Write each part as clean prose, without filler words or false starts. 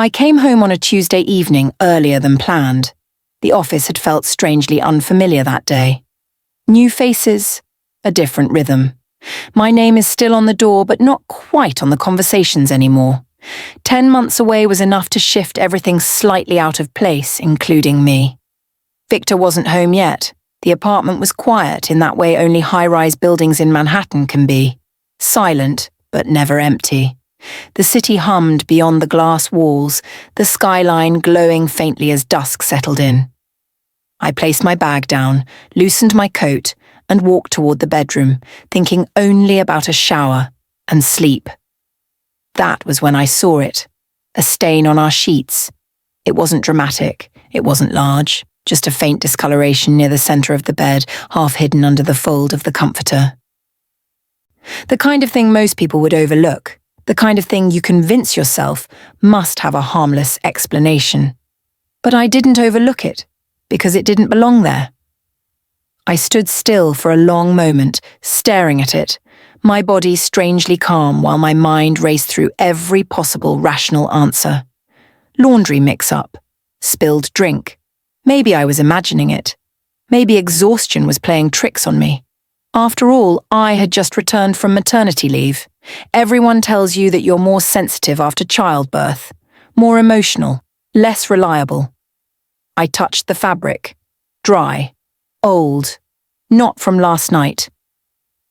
I came home on a Tuesday evening earlier than planned. The office had felt strangely unfamiliar that day. New faces, a different rhythm. My name is still on the door, but not quite on the conversations anymore. 10 months away was enough to shift everything slightly out of place, including me. Victor wasn't home yet. The apartment was quiet in that way only high-rise buildings in Manhattan can be. Silent, but never empty. The city hummed beyond the glass walls, the skyline glowing faintly as dusk settled in. I placed my bag down, loosened my coat, and walked toward the bedroom, thinking only about a shower and sleep. That was when I saw it, a stain on our sheets. It wasn't dramatic, it wasn't large, just a faint discoloration near the center of the bed, half hidden under the fold of the comforter. The kind of thing most people would overlook, the kind of thing you convince yourself must have a harmless explanation. But I didn't overlook it, because it didn't belong there. I stood still for a long moment, staring at it, my body strangely calm while my mind raced through every possible rational answer. Laundry mix-up, spilled drink. Maybe I was imagining it. Maybe exhaustion was playing tricks on me. After all, I had just returned from maternity leave. Everyone tells you that you're more sensitive after childbirth, more emotional, less reliable. I touched the fabric. Dry. Old. Not from last night.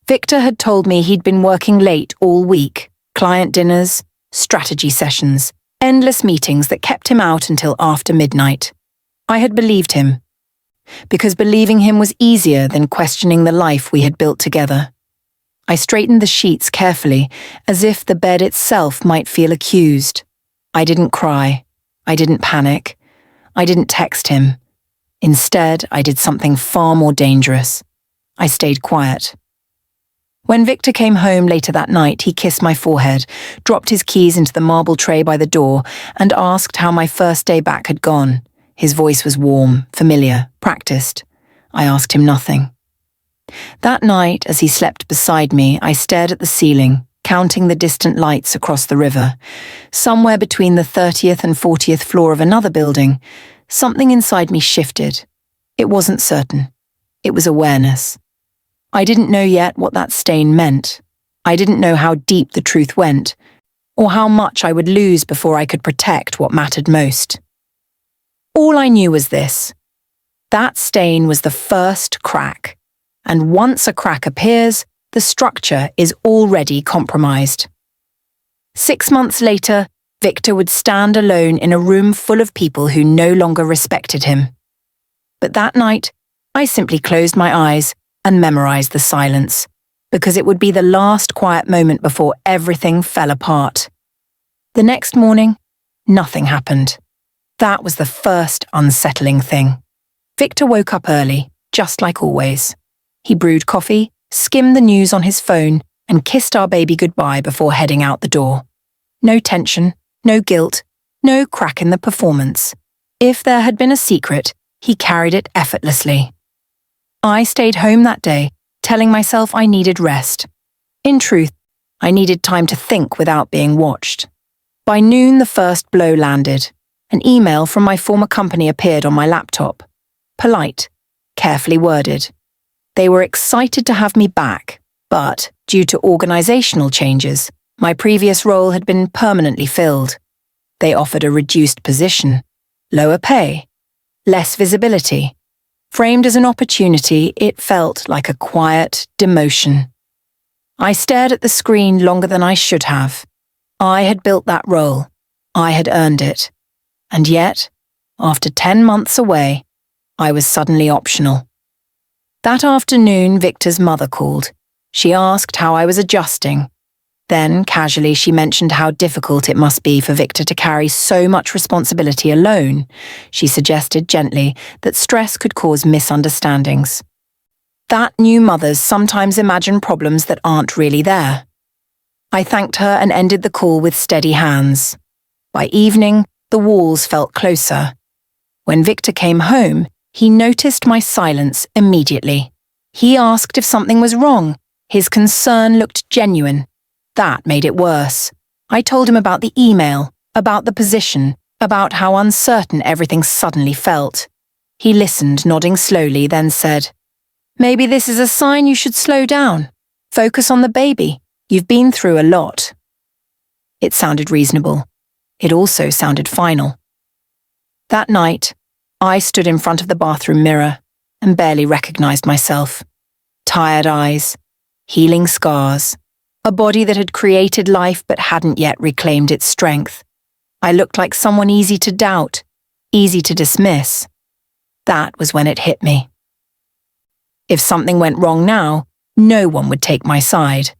Victor had told me he'd been working late all week. Client dinners, strategy sessions, endless meetings that kept him out until after midnight. I had believed him. Because believing him was easier than questioning the life we had built together. I straightened the sheets carefully, as if the bed itself might feel accused. I didn't cry. I didn't panic. I didn't text him. Instead, I did something far more dangerous. I stayed quiet. When Victor came home later that night, he kissed my forehead, dropped his keys into the marble tray by the door, and asked how my first day back had gone. His voice was warm, familiar, practiced. I asked him nothing. That night, as he slept beside me, I stared at the ceiling, counting the distant lights across the river. Somewhere between the 30th and 40th floor of another building, something inside me shifted. It wasn't certain. It was awareness. I didn't know yet what that stain meant. I didn't know how deep the truth went, or how much I would lose before I could protect what mattered most. All I knew was this. That stain was the first crack, and once a crack appears, the structure is already compromised. 6 months later, Victor would stand alone in a room full of people who no longer respected him. But that night, I simply closed my eyes and memorized the silence, because it would be the last quiet moment before everything fell apart. The next morning, nothing happened. That was the first unsettling thing. Victor woke up early, just like always. He brewed coffee, skimmed the news on his phone, and kissed our baby goodbye before heading out the door. No tension, no guilt, no crack in the performance. If there had been a secret, he carried it effortlessly. I stayed home that day, telling myself I needed rest. In truth, I needed time to think without being watched. By noon, the first blow landed. An email from my former company appeared on my laptop. Polite, carefully worded. They were excited to have me back, but, due to organizational changes, my previous role had been permanently filled. They offered a reduced position, lower pay, less visibility. Framed as an opportunity, it felt like a quiet demotion. I stared at the screen longer than I should have. I had built that role. I had earned it. And yet, after 10 months away, I was suddenly optional. That afternoon, Victor's mother called. She asked how I was adjusting. Then, casually, she mentioned how difficult it must be for Victor to carry so much responsibility alone. She suggested gently that stress could cause misunderstandings. That new mothers sometimes imagine problems that aren't really there. I thanked her and ended the call with steady hands. By evening, the walls felt closer. When Victor came home, he noticed my silence immediately. He asked if something was wrong. His concern looked genuine. That made it worse. I told him about the email, about the position, about how uncertain everything suddenly felt. He listened, nodding slowly, then said, "Maybe this is a sign you should slow down. Focus on the baby. You've been through a lot." It sounded reasonable. It also sounded final. That night, I stood in front of the bathroom mirror and barely recognized myself. Tired eyes, healing scars, a body that had created life but hadn't yet reclaimed its strength. I looked like someone easy to doubt, easy to dismiss. That was when it hit me. If something went wrong now, no one would take my side.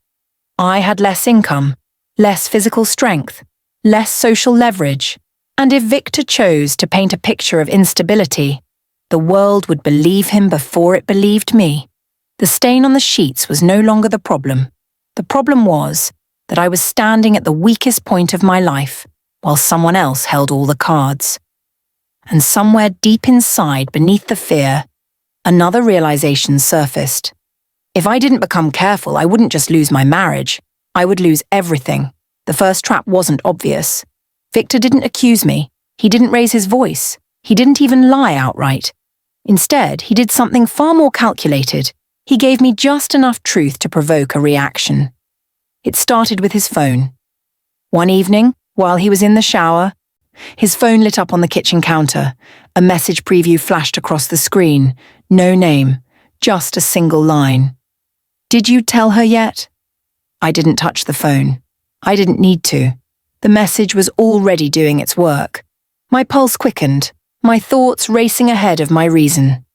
I had less income, less physical strength, less social leverage, and if Victor chose to paint a picture of instability, the world would believe him before it believed me. The stain on the sheets was no longer the problem. The problem was that I was standing at the weakest point of my life, while someone else held all the cards. And somewhere deep inside, beneath the fear, another realization surfaced. If I didn't become careful, I wouldn't just lose my marriage. I would lose everything. The first trap wasn't obvious. Victor didn't accuse me. He didn't raise his voice. He didn't even lie outright. Instead, he did something far more calculated. He gave me just enough truth to provoke a reaction. It started with his phone. One evening, while he was in the shower, his phone lit up on the kitchen counter. A message preview flashed across the screen. No name, just a single line. "Did you tell her yet?" I didn't touch the phone. I didn't need to. The message was already doing its work. My pulse quickened, my thoughts racing ahead of my reason.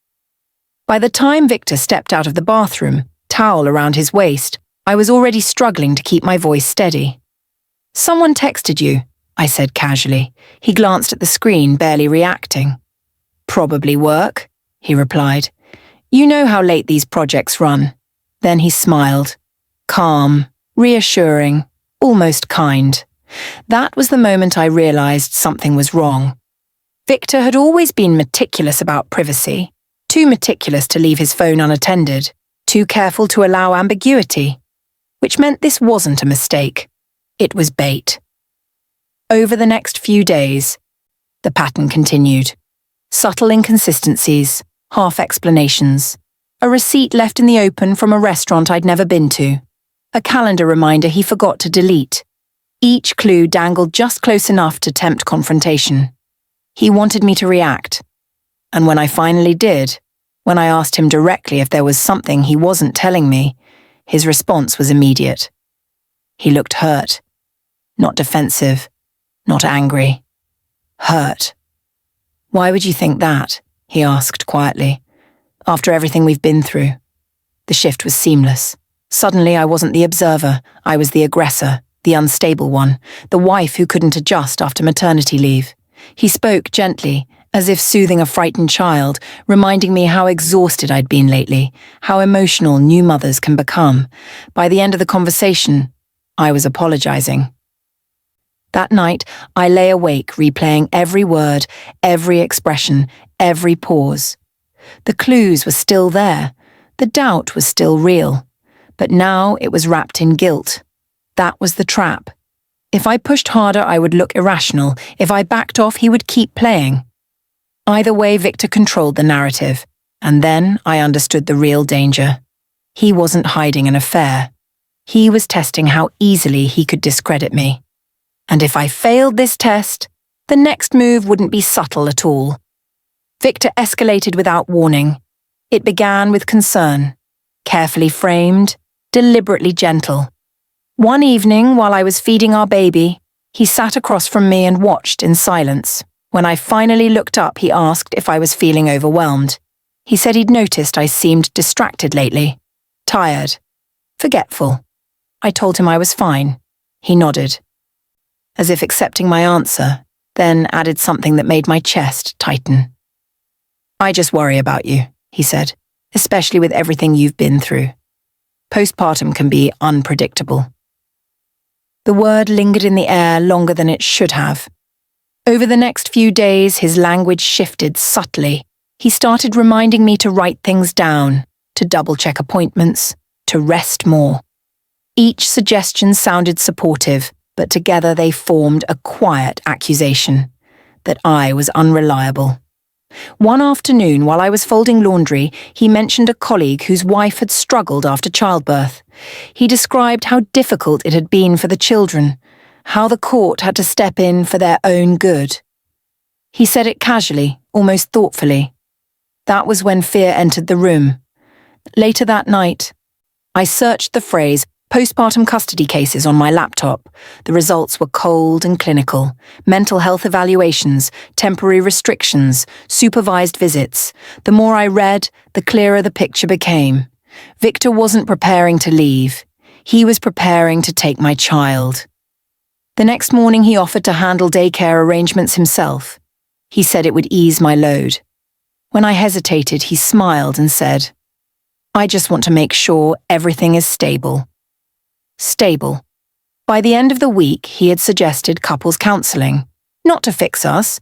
By the time Victor stepped out of the bathroom, towel around his waist, I was already struggling to keep my voice steady. "Someone texted you," I said casually. He glanced at the screen, barely reacting. "Probably work," he replied. "You know how late these projects run." Then he smiled. Calm, reassuring, almost kind. That was the moment I realized something was wrong. Victor had always been meticulous about privacy, too meticulous to leave his phone unattended, too careful to allow ambiguity, which meant this wasn't a mistake. It was bait. Over the next few days, the pattern continued. Subtle inconsistencies, half explanations, a receipt left in the open from a restaurant I'd never been to, a calendar reminder he forgot to delete. Each clue dangled just close enough to tempt confrontation. He wanted me to react. And when I finally did, when I asked him directly if there was something he wasn't telling me, his response was immediate. He looked hurt. Not defensive, not angry. Hurt. "Why would you think that?" he asked quietly. "After everything we've been through." The shift was seamless. Suddenly I wasn't the observer, I was the aggressor, the unstable one, the wife who couldn't adjust after maternity leave. He spoke gently, as if soothing a frightened child, reminding me how exhausted I'd been lately, how emotional new mothers can become. By the end of the conversation, I was apologizing. That night, I lay awake, replaying every word, every expression, every pause. The clues were still there. The doubt was still real. But now it was wrapped in guilt. That was the trap. If I pushed harder, I would look irrational. If I backed off, he would keep playing. Either way, Victor controlled the narrative. And then I understood the real danger. He wasn't hiding an affair. He was testing how easily he could discredit me. And if I failed this test, the next move wouldn't be subtle at all. Victor escalated without warning. It began with concern, carefully framed, deliberately gentle. One evening, while I was feeding our baby, he sat across from me and watched in silence. When I finally looked up, he asked if I was feeling overwhelmed. He said he'd noticed I seemed distracted lately, tired, forgetful. I told him I was fine. He nodded, as if accepting my answer, then added something that made my chest tighten. "I just worry about you," he said, "especially with everything you've been through. Postpartum can be unpredictable." The word lingered in the air longer than it should have. Over the next few days, his language shifted subtly. He started reminding me to write things down, to double-check appointments, to rest more. Each suggestion sounded supportive, but together they formed a quiet accusation that I was unreliable. One afternoon, while I was folding laundry, he mentioned a colleague whose wife had struggled after childbirth. He described how difficult it had been for the children, how the court had to step in for their own good. He said it casually, almost thoughtfully. That was when fear entered the room. Later that night, I searched the phrase postpartum custody cases on my laptop. The results were cold and clinical. Mental health evaluations, temporary restrictions, supervised visits. The more I read, the clearer the picture became. Victor wasn't preparing to leave. He was preparing to take my child. The next morning he offered to handle daycare arrangements himself. He said it would ease my load. When I hesitated, he smiled and said, "I just want to make sure everything is stable." Stable. By the end of the week, he had suggested couples counselling, not to fix us,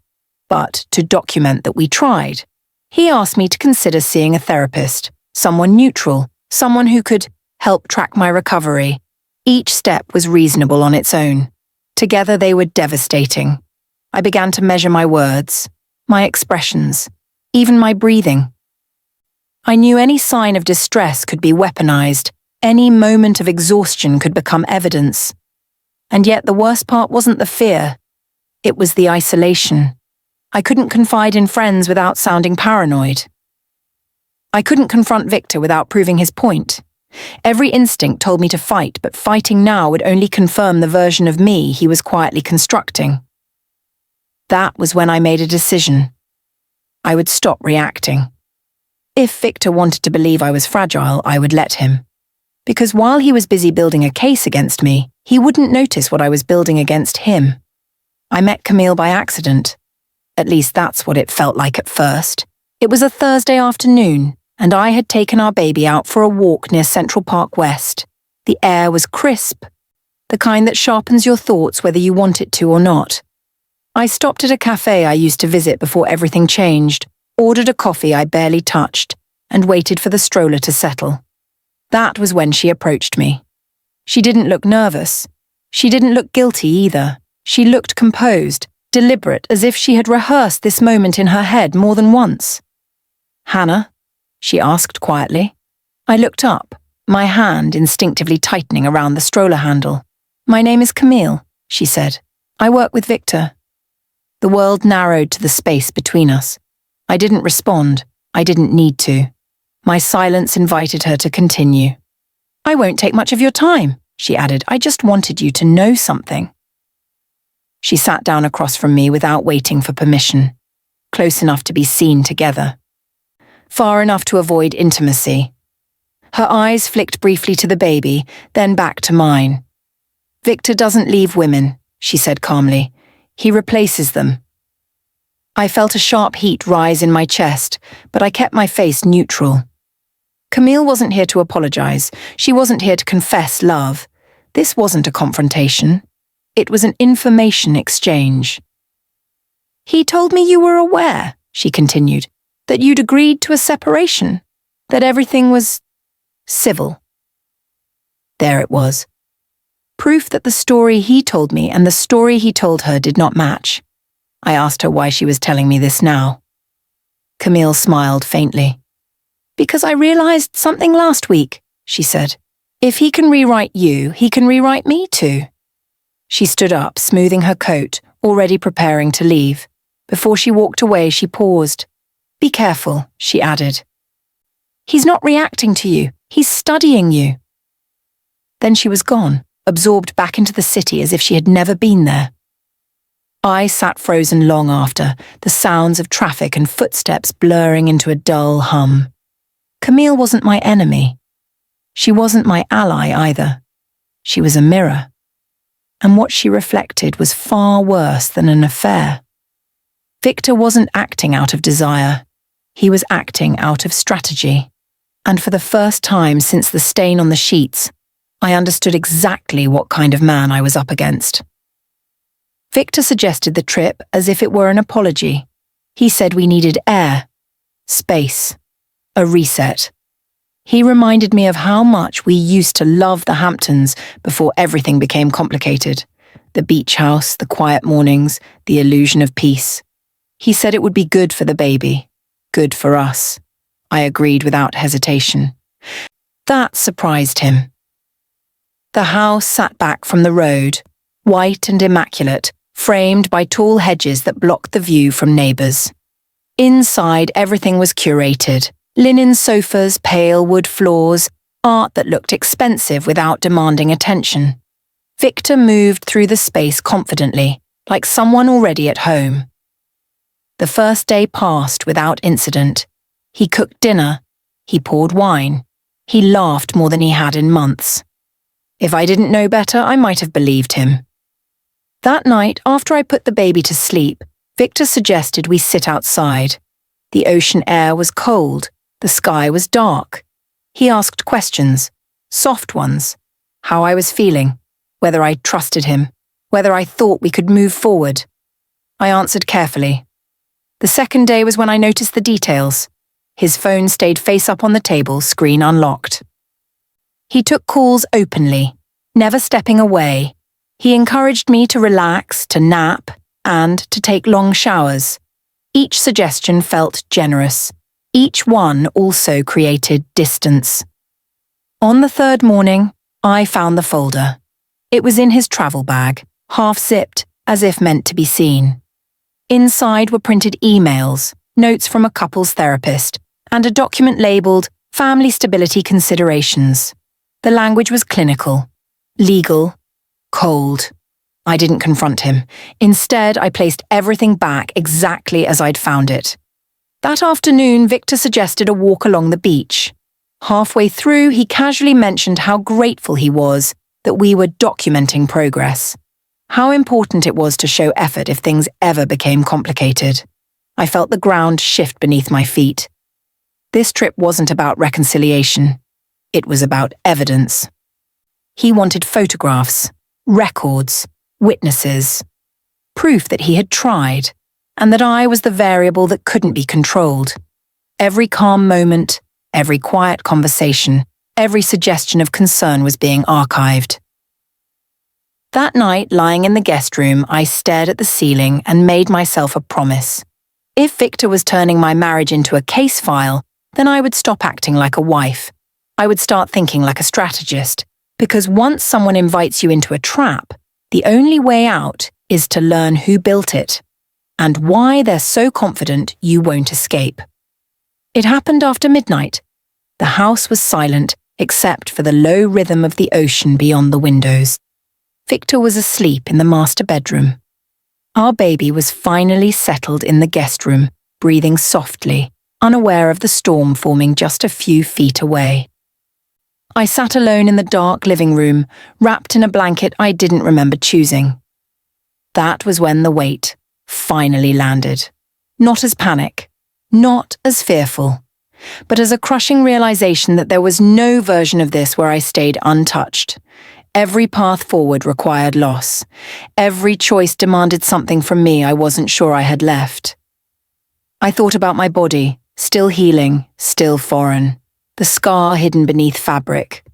but to document that we tried. He asked me to consider seeing a therapist, someone neutral, someone who could help track my recovery. Each step was reasonable on its own. Together they were devastating. I began to measure my words, my expressions, even my breathing. I knew any sign of distress could be weaponized. Any moment of exhaustion could become evidence. And yet the worst part wasn't the fear. It was the isolation. I couldn't confide in friends without sounding paranoid. I couldn't confront Victor without proving his point. Every instinct told me to fight, but fighting now would only confirm the version of me he was quietly constructing. That was when I made a decision. I would stop reacting. If Victor wanted to believe I was fragile, I would let him. Because while he was busy building a case against me, he wouldn't notice what I was building against him. I met Camille by accident. At least that's what it felt like at first. It was a Thursday afternoon, and I had taken our baby out for a walk near Central Park West. The air was crisp, the kind that sharpens your thoughts whether you want it to or not. I stopped at a cafe I used to visit before everything changed, ordered a coffee I barely touched, and waited for the stroller to settle. That was when she approached me. She didn't look nervous. She didn't look guilty either. She looked composed, deliberate, as if she had rehearsed this moment in her head more than once. "Hannah?" she asked quietly. I looked up, my hand instinctively tightening around the stroller handle. "My name is Camille," she said. "I work with Victor." The world narrowed to the space between us. I didn't respond. I didn't need to. My silence invited her to continue. "I won't take much of your time," she added. "I just wanted you to know something." She sat down across from me without waiting for permission, close enough to be seen together, far enough to avoid intimacy. Her eyes flicked briefly to the baby, then back to mine. "Victor doesn't leave women," she said calmly. "He replaces them." I felt a sharp heat rise in my chest, but I kept my face neutral. Camille wasn't here to apologize. She wasn't here to confess love. This wasn't a confrontation. It was an information exchange. "He told me you were aware," she continued, "that you'd agreed to a separation, that everything was civil." There it was. Proof that the story he told me and the story he told her did not match. I asked her why she was telling me this now. Camille smiled faintly. "Because I realized something last week," she said. "If he can rewrite you, he can rewrite me too." She stood up, smoothing her coat, already preparing to leave. Before she walked away, she paused. "Be careful," she added. "He's not reacting to you. He's studying you." Then she was gone, absorbed back into the city as if she had never been there. I sat frozen long after, the sounds of traffic and footsteps blurring into a dull hum. Camille wasn't my enemy. She wasn't my ally either. She was a mirror. And what she reflected was far worse than an affair. Victor wasn't acting out of desire. He was acting out of strategy. And for the first time since the stain on the sheets, I understood exactly what kind of man I was up against. Victor suggested the trip as if it were an apology. He said we needed air, space, a reset. He reminded me of how much we used to love the Hamptons before everything became complicated. The beach house, the quiet mornings, the illusion of peace. He said it would be good for the baby, good for us. I agreed without hesitation. That surprised him. The house sat back from the road, white and immaculate, framed by tall hedges that blocked the view from neighbours. Inside, everything was curated. Linen sofas, pale wood floors, art that looked expensive without demanding attention. Victor moved through the space confidently, like someone already at home. The first day passed without incident. He cooked dinner. He poured wine. He laughed more than he had in months. If I didn't know better, I might have believed him. That night, after I put the baby to sleep, Victor suggested we sit outside. The ocean air was cold. The sky was dark. He asked questions, soft ones, how I was feeling, whether I trusted him, whether I thought we could move forward. I answered carefully. The second day was when I noticed the details. His phone stayed face up on the table, screen unlocked. He took calls openly, never stepping away. He encouraged me to relax, to nap, and to take long showers. Each suggestion felt generous. Each one also created distance. On the third morning, I found the folder. It was in his travel bag, half-zipped, as if meant to be seen. Inside were printed emails, notes from a couples therapist, and a document labelled Family Stability Considerations. The language was clinical, legal, cold. I didn't confront him. Instead, I placed everything back exactly as I'd found it. That afternoon, Victor suggested a walk along the beach. Halfway through, he casually mentioned how grateful he was that we were documenting progress. How important it was to show effort if things ever became complicated. I felt the ground shift beneath my feet. This trip wasn't about reconciliation. It was about evidence. He wanted photographs, records, witnesses, proof that he had tried, and that I was the variable that couldn't be controlled. Every calm moment, every quiet conversation, every suggestion of concern was being archived. That night, lying in the guest room, I stared at the ceiling and made myself a promise. If Victor was turning my marriage into a case file, then I would stop acting like a wife. I would start thinking like a strategist, because once someone invites you into a trap, the only way out is to learn who built it and why they're so confident you won't escape. It happened after midnight. The house was silent except for the low rhythm of the ocean beyond the windows. Victor was asleep in the master bedroom. Our baby was finally settled in the guest room, breathing softly, unaware of the storm forming just a few feet away. I sat alone in the dark living room, wrapped in a blanket I didn't remember choosing. That was when the weight finally landed. Not as panic, not as fearful, but as a crushing realization that there was no version of this where I stayed untouched. Every path forward required loss. Every choice demanded something from me I wasn't sure I had left. I thought about my body, still healing, still foreign. The scar hidden beneath fabric.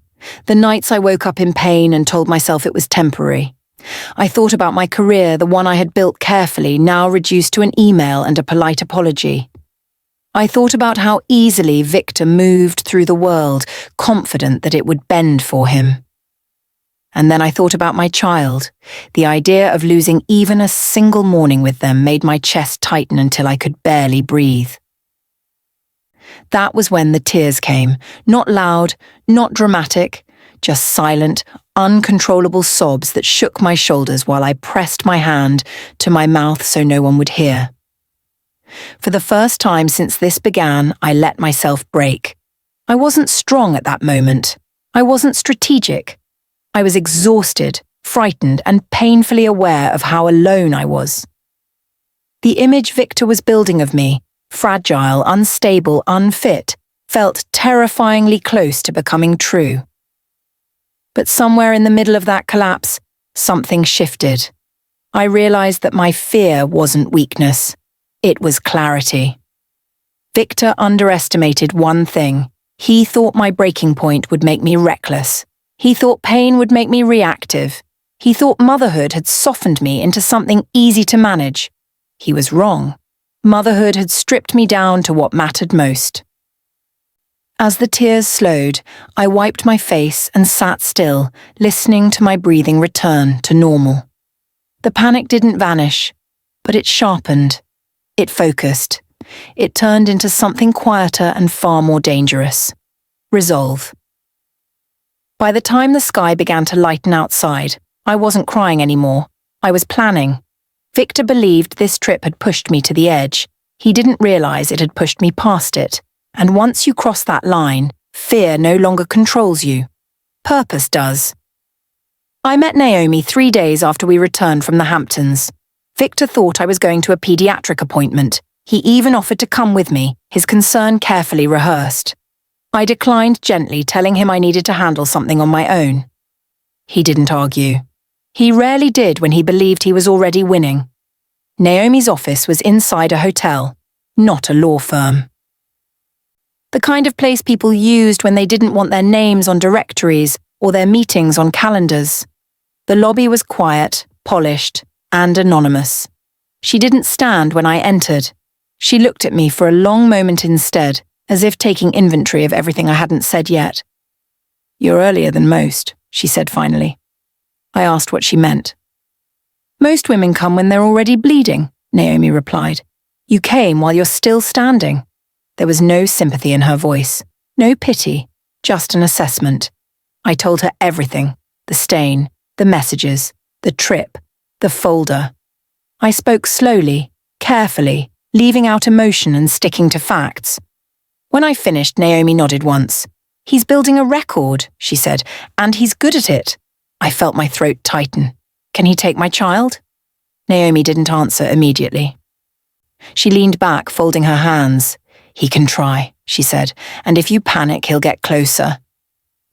The nights I woke up in pain and told myself it was temporary. I thought about my career, the one I had built carefully, now reduced to an email and a polite apology. I thought about how easily Victor moved through the world, confident that it would bend for him. And then I thought about my child. The idea of losing even a single morning with them made my chest tighten until I could barely breathe. That was when the tears came, not loud, not dramatic, just silent, uncontrollable sobs that shook my shoulders while I pressed my hand to my mouth so no one would hear. For the first time since this began, I let myself break. I wasn't strong at that moment. I wasn't strategic. I was exhausted, frightened, and painfully aware of how alone I was. The image Victor was building of me, fragile, unstable, unfit, felt terrifyingly close to becoming true. But somewhere in the middle of that collapse, something shifted. I realized that my fear wasn't weakness. It was clarity. Victor underestimated one thing. He thought my breaking point would make me reckless. He thought pain would make me reactive. He thought motherhood had softened me into something easy to manage. He was wrong. Motherhood had stripped me down to what mattered most. As the tears slowed, I wiped my face and sat still, listening to my breathing return to normal. The panic didn't vanish, but it sharpened. It focused. It turned into something quieter and far more dangerous. Resolve. By the time the sky began to lighten outside, I wasn't crying anymore. I was planning. Victor believed this trip had pushed me to the edge. He didn't realize it had pushed me past it. And once you cross that line, fear no longer controls you. Purpose does. I met Naomi 3 days after we returned from the Hamptons. Victor thought I was going to a pediatric appointment. He even offered to come with me, his concern carefully rehearsed. I declined gently, telling him I needed to handle something on my own. He didn't argue. He rarely did when he believed he was already winning. Naomi's office was inside a hotel, not a law firm. The kind of place people used when they didn't want their names on directories or their meetings on calendars. The lobby was quiet, polished, and anonymous. She didn't stand when I entered. She looked at me for a long moment instead, as if taking inventory of everything I hadn't said yet. "You're earlier than most," she said finally. I asked what she meant. "Most women come when they're already bleeding," Naomi replied. "You came while you're still standing." There was no sympathy in her voice, no pity, just an assessment. I told her everything: the stain, the messages, the trip, the folder. I spoke slowly, carefully, leaving out emotion and sticking to facts. When I finished, Naomi nodded once. "He's building a record," she said, "and he's good at it." I felt my throat tighten. "Can he take my child?" Naomi didn't answer immediately. She leaned back, folding her hands. "He can try," she said, "and if you panic, he'll get closer."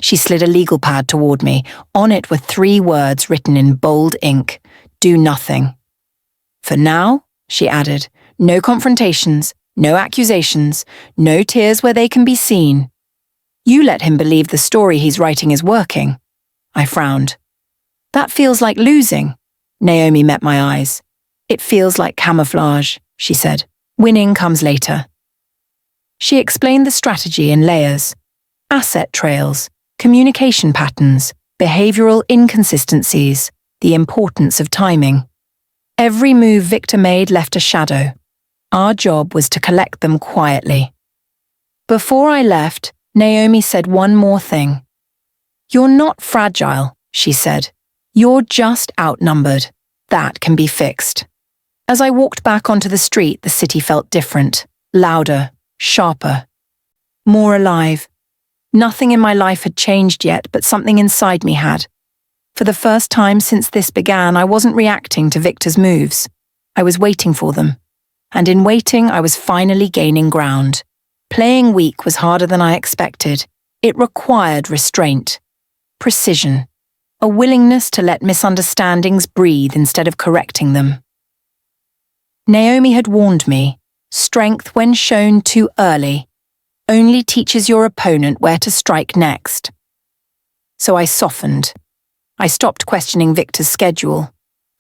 She slid a legal pad toward me. On it were 3 words written in bold ink: "Do nothing." "For now," she added, "no confrontations, no accusations, no tears where they can be seen. You let him believe the story he's writing is working." I frowned. "That feels like losing." Naomi met my eyes. "It feels like camouflage," she said. "Winning comes later." She explained the strategy in layers: asset trails, communication patterns, behavioral inconsistencies, the importance of timing. Every move Victor made left a shadow. Our job was to collect them quietly. Before I left, Naomi said one more thing. "You're not fragile," she said. "You're just outnumbered. That can be fixed." As I walked back onto the street, the city felt different, louder, sharper, more alive. Nothing in my life had changed yet, but something inside me had. For the first time since this began, I wasn't reacting to Victor's moves. I was waiting for them. And in waiting, I was finally gaining ground. Playing weak was harder than I expected. It required restraint, precision, a willingness to let misunderstandings breathe instead of correcting them. Naomi had warned me, strength when shown too early only teaches your opponent where to strike next. So I softened. I stopped questioning Victor's schedule.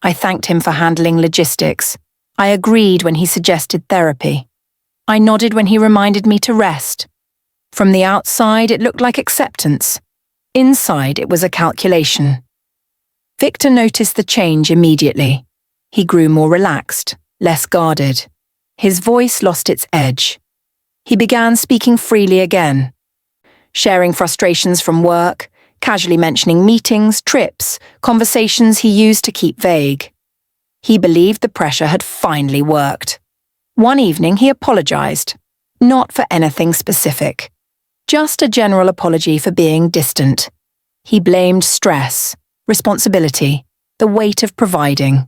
I thanked him for handling logistics. I agreed when he suggested therapy. I nodded when he reminded me to rest. From the outside, it looked like acceptance. Inside, it was a calculation. Victor noticed the change immediately. He grew more relaxed, less guarded. His voice lost its edge. He began speaking freely again, sharing frustrations from work, casually mentioning meetings, trips, conversations he used to keep vague. He believed the pressure had finally worked. One evening he apologized, not for anything specific, just a general apology for being distant. He blamed stress, responsibility, the weight of providing.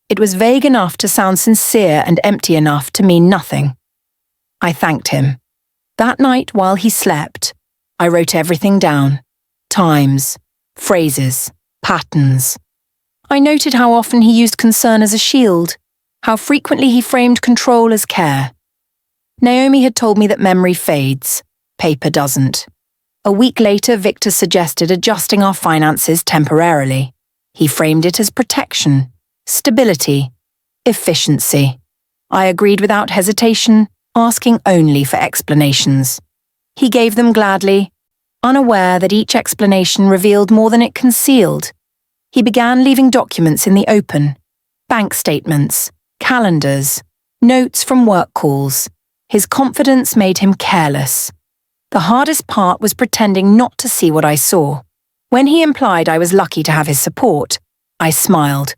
It was vague enough to sound sincere and empty enough to mean nothing. I thanked him. That night, while he slept, I wrote everything down: times, phrases, patterns. I noted how often he used concern as a shield, how frequently he framed control as care. Naomi had told me that memory fades, paper doesn't. A week later, Victor suggested adjusting our finances temporarily. He framed it as protection, stability, efficiency. I agreed without hesitation, asking only for explanations. He gave them gladly, unaware that each explanation revealed more than it concealed. He began leaving documents in the open, bank statements, calendars, notes from work calls. His confidence made him careless. The hardest part was pretending not to see what I saw. When he implied I was lucky to have his support, I smiled.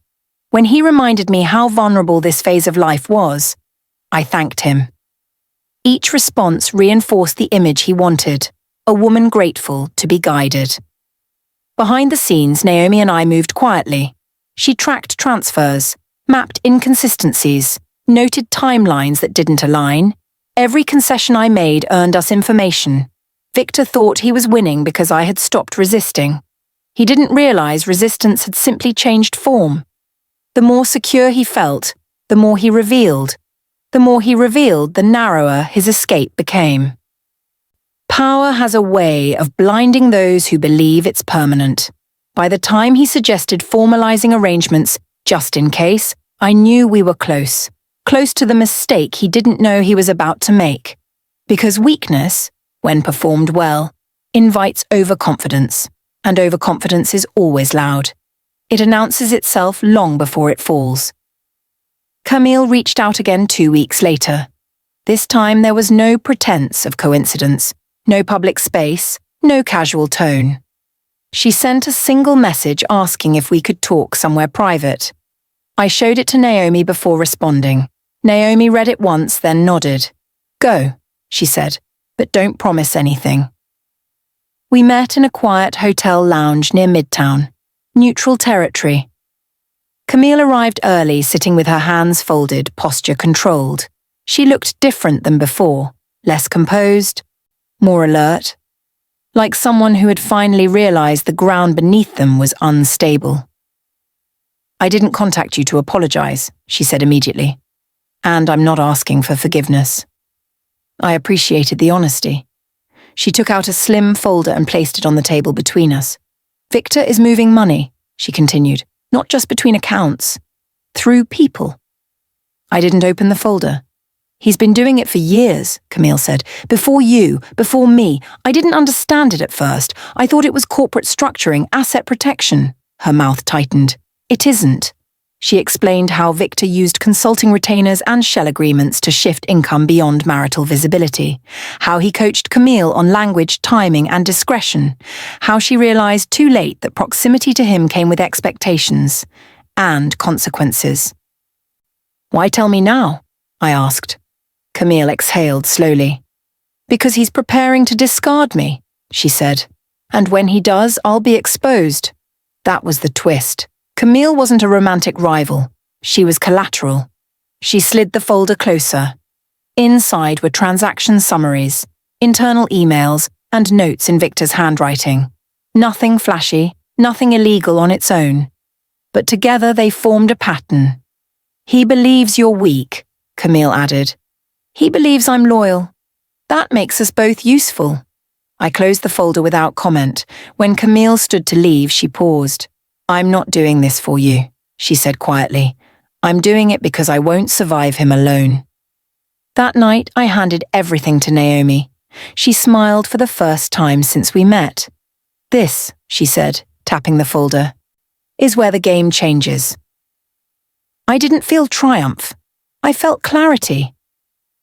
When he reminded me how vulnerable this phase of life was, I thanked him. Each response reinforced the image he wanted, a woman grateful to be guided. Behind the scenes, Naomi and I moved quietly. She tracked transfers, mapped inconsistencies, noted timelines that didn't align. Every concession I made earned us information. Victor thought he was winning because I had stopped resisting. He didn't realize resistance had simply changed form. The more secure he felt, the more he revealed. The more he revealed, the narrower his escape became. Power has a way of blinding those who believe it's permanent. By the time he suggested formalizing arrangements, just in case, I knew we were close to the mistake he didn't know he was about to make. Because weakness, when performed well, invites overconfidence, and overconfidence is always loud. It announces itself long before it falls. Camille reached out again 2 weeks later. This time there was no pretense of coincidence, no public space, no casual tone. She sent a single message asking if we could talk somewhere private. I showed it to Naomi before responding. Naomi read it once, then nodded. "Go," she said, "but don't promise anything." We met in a quiet hotel lounge near Midtown, neutral territory. Camille arrived early, sitting with her hands folded, posture controlled. She looked different than before, less composed, more alert, like someone who had finally realized the ground beneath them was unstable. "I didn't contact you to apologize," she said immediately. "And I'm not asking for forgiveness." I appreciated the honesty. She took out a slim folder and placed it on the table between us. "Victor is moving money," she continued, "not just between accounts, through people." I didn't open the folder. "He's been doing it for years," Camille said. "Before you, before me. I didn't understand it at first. I thought it was corporate structuring, asset protection." Her mouth tightened. "It isn't." She explained how Victor used consulting retainers and shell agreements to shift income beyond marital visibility, how he coached Camille on language, timing, and discretion, how she realized too late that proximity to him came with expectations and consequences. "Why tell me now?" I asked. Camille exhaled slowly. "Because he's preparing to discard me," she said. "And when he does, I'll be exposed." That was the twist. Camille wasn't a romantic rival. She was collateral. She slid the folder closer. Inside were transaction summaries, internal emails, and notes in Victor's handwriting. Nothing flashy, nothing illegal on its own. But together they formed a pattern. "He believes you're weak," Camille added. "He believes I'm loyal. That makes us both useful." I closed the folder without comment. When Camille stood to leave, she paused. "I'm not doing this for you," she said quietly. "I'm doing it because I won't survive him alone." That night, I handed everything to Naomi. She smiled for the first time since we met. "This," she said, tapping the folder, "is where the game changes." I didn't feel triumph. I felt clarity.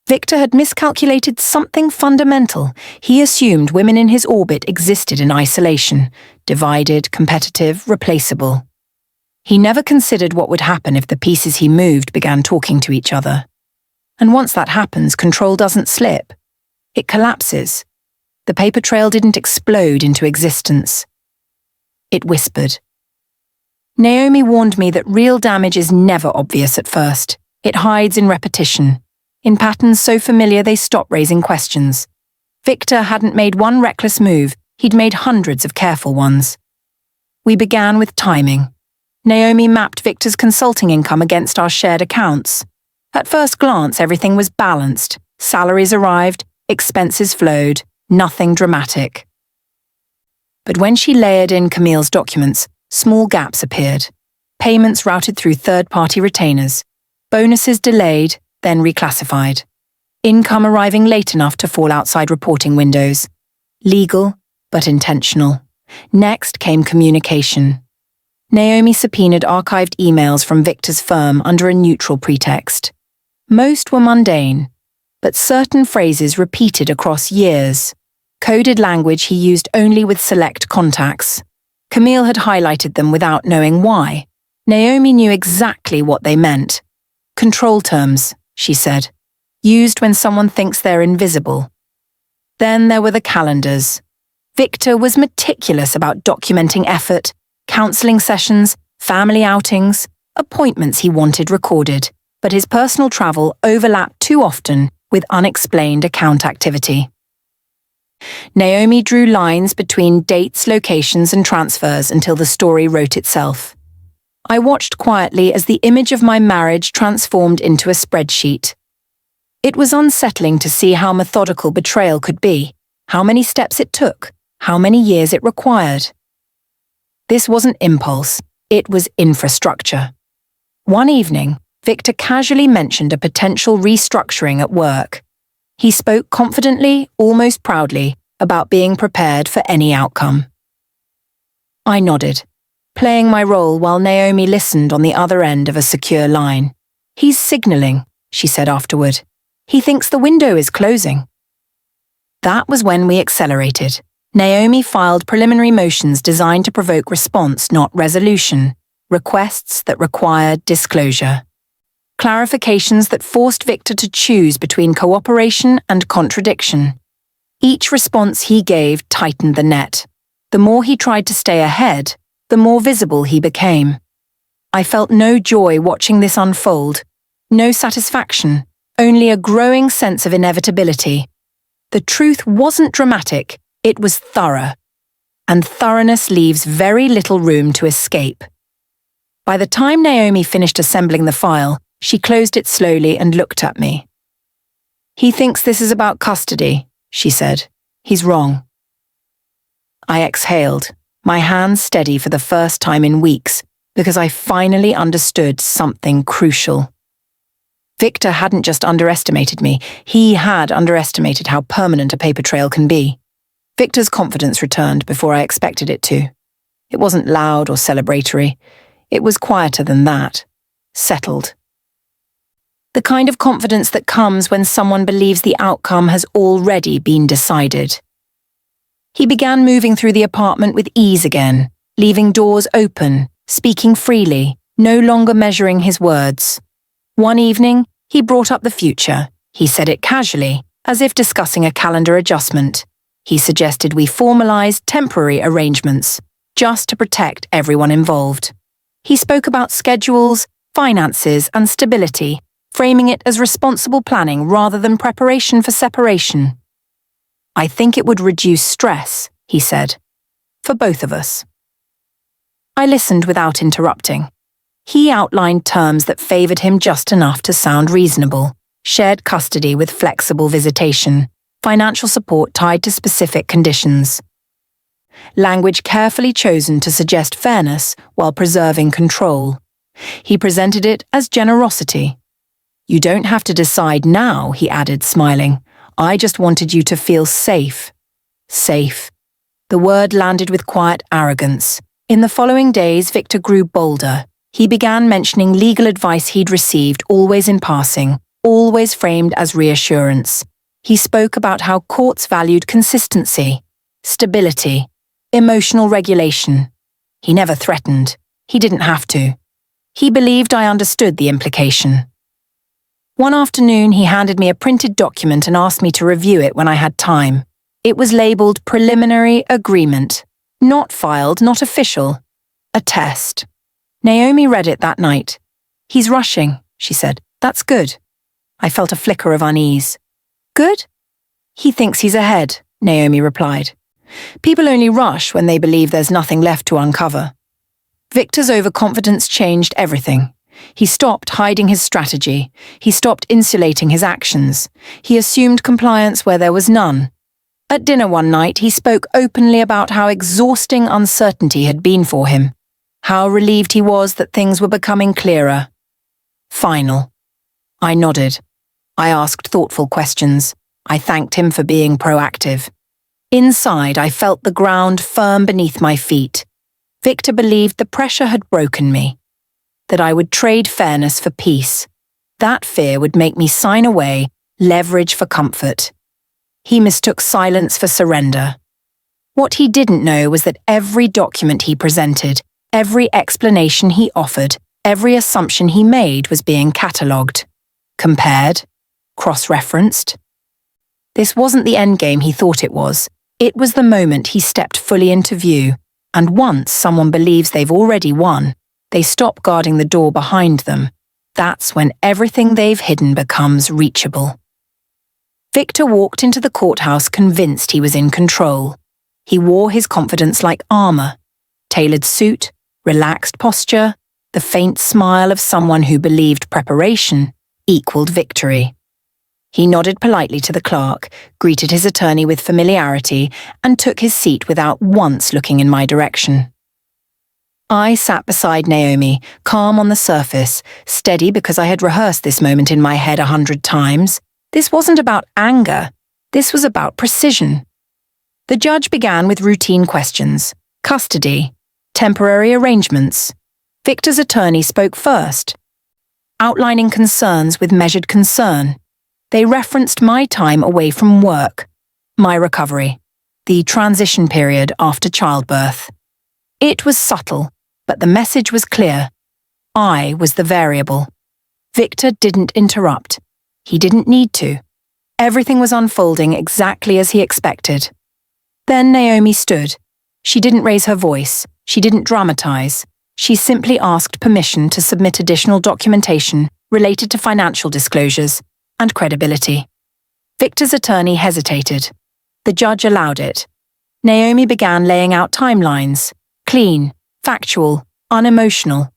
Victor had miscalculated something fundamental. He assumed women in his orbit existed in isolation, divided, competitive, replaceable. He never considered what would happen if the pieces he moved began talking to each other. And once that happens, control doesn't slip. It collapses. The paper trail didn't explode into existence. It whispered. Naomi warned me that real damage is never obvious at first. It hides in repetition, in patterns so familiar they stop raising questions. Victor hadn't made one reckless move, he'd made hundreds of careful ones. We began with timing. Naomi mapped Victor's consulting income against our shared accounts. At first glance, everything was balanced. Salaries arrived, expenses flowed, nothing dramatic. But when she layered in Camille's documents, Small gaps appeared. Payments routed through third-party retainers. Bonuses delayed, then reclassified. Income arriving late enough to fall outside reporting windows. Legal, but intentional. Next came communication. Naomi subpoenaed archived emails from Victor's firm under a neutral pretext. Most were mundane, but certain phrases repeated across years. Coded language he used only with select contacts. Camille had highlighted them without knowing why. Naomi knew exactly what they meant. Control terms, she said, used when someone thinks they're invisible. Then there were the calendars. Victor was meticulous about documenting effort, counseling sessions, family outings, appointments he wanted recorded, but his personal travel overlapped too often with unexplained account activity. Naomi drew lines between dates, locations, and transfers until the story wrote itself. I watched quietly as the image of my marriage transformed into a spreadsheet. It was unsettling to see how methodical betrayal could be, how many steps it took, how many years it required. This wasn't impulse, it was infrastructure. One evening, Victor casually mentioned a potential restructuring at work. He spoke confidently, almost proudly, about being prepared for any outcome. I nodded, playing my role while Naomi listened on the other end of a secure line. "He's signaling," she said afterward. "He thinks the window is closing." That was when we accelerated. Naomi filed preliminary motions designed to provoke response, not resolution, requests that required disclosure. Clarifications that forced Victor to choose between cooperation and contradiction. Each response he gave tightened the net. The more he tried to stay ahead, the more visible he became. I felt no joy watching this unfold, no satisfaction, only a growing sense of inevitability. The truth wasn't dramatic, it was thorough. And thoroughness leaves very little room to escape. By the time Naomi finished assembling the file, she closed it slowly and looked at me. "He thinks this is about custody," she said. "He's wrong." I exhaled, my hands steady for the first time in weeks, because I finally understood something crucial. Victor hadn't just underestimated me, he had underestimated how permanent a paper trail can be. Victor's confidence returned before I expected it to. It wasn't loud or celebratory. It was quieter than that. Settled. The kind of confidence that comes when someone believes the outcome has already been decided. He began moving through the apartment with ease again, leaving doors open, speaking freely, no longer measuring his words. One evening, he brought up the future. He said it casually, as if discussing a calendar adjustment. He suggested we formalize temporary arrangements, just to protect everyone involved. He spoke about schedules, finances, and stability, framing it as responsible planning rather than preparation for separation. "I think it would reduce stress," he said, "for both of us." I listened without interrupting. He outlined terms that favored him just enough to sound reasonable: shared custody with flexible visitation, financial support tied to specific conditions. Language carefully chosen to suggest fairness while preserving control. He presented it as generosity. "You don't have to decide now," he added, smiling. "I just wanted you to feel safe." Safe. The word landed with quiet arrogance. In the following days, Victor grew bolder. He began mentioning legal advice he'd received, always in passing, always framed as reassurance. He spoke about how courts valued consistency, stability, emotional regulation. He never threatened. He didn't have to. He believed I understood the implication. One afternoon, he handed me a printed document and asked me to review it when I had time. It was labeled Preliminary Agreement. Not filed, not official. A test. Naomi read it that night. "He's rushing," she said. "That's good." I felt a flicker of unease. "Good?" "He thinks he's ahead," Naomi replied. "People only rush when they believe there's nothing left to uncover." Victor's overconfidence changed everything. He stopped hiding his strategy. He stopped insulating his actions. He assumed compliance where there was none. At dinner one night, he spoke openly about how exhausting uncertainty had been for him. How relieved he was that things were becoming clearer. Final. I nodded. I asked thoughtful questions. I thanked him for being proactive. Inside, I felt the ground firm beneath my feet. Victor believed the pressure had broken me, that I would trade fairness for peace. That fear would make me sign away, leverage for comfort. He mistook silence for surrender. What he didn't know was that every document he presented, every explanation he offered, every assumption he made was being catalogued, compared, cross-referenced. This wasn't the endgame he thought it was. It was the moment he stepped fully into view, and once someone believes they've already won, they stop guarding the door behind them. That's when everything they've hidden becomes reachable. Victor walked into the courthouse convinced he was in control. He wore his confidence like armor. Tailored suit, relaxed posture, the faint smile of someone who believed preparation equaled victory. He nodded politely to the clerk, greeted his attorney with familiarity, and took his seat without once looking in my direction. I sat beside Naomi, calm on the surface, steady because I had rehearsed this moment in my head 100 times. This wasn't about anger. This was about precision. The judge began with routine questions: custody, temporary arrangements. Victor's attorney spoke first, outlining concerns with measured concern. They referenced my time away from work, my recovery, the transition period after childbirth. It was subtle, but the message was clear. I was the variable. Victor didn't interrupt. He didn't need to. Everything was unfolding exactly as he expected. Then Naomi stood. She didn't raise her voice. She didn't dramatize. She simply asked permission to submit additional documentation related to financial disclosures and credibility. Victor's attorney hesitated. The judge allowed it. Naomi began laying out timelines: clean, factual, unemotional.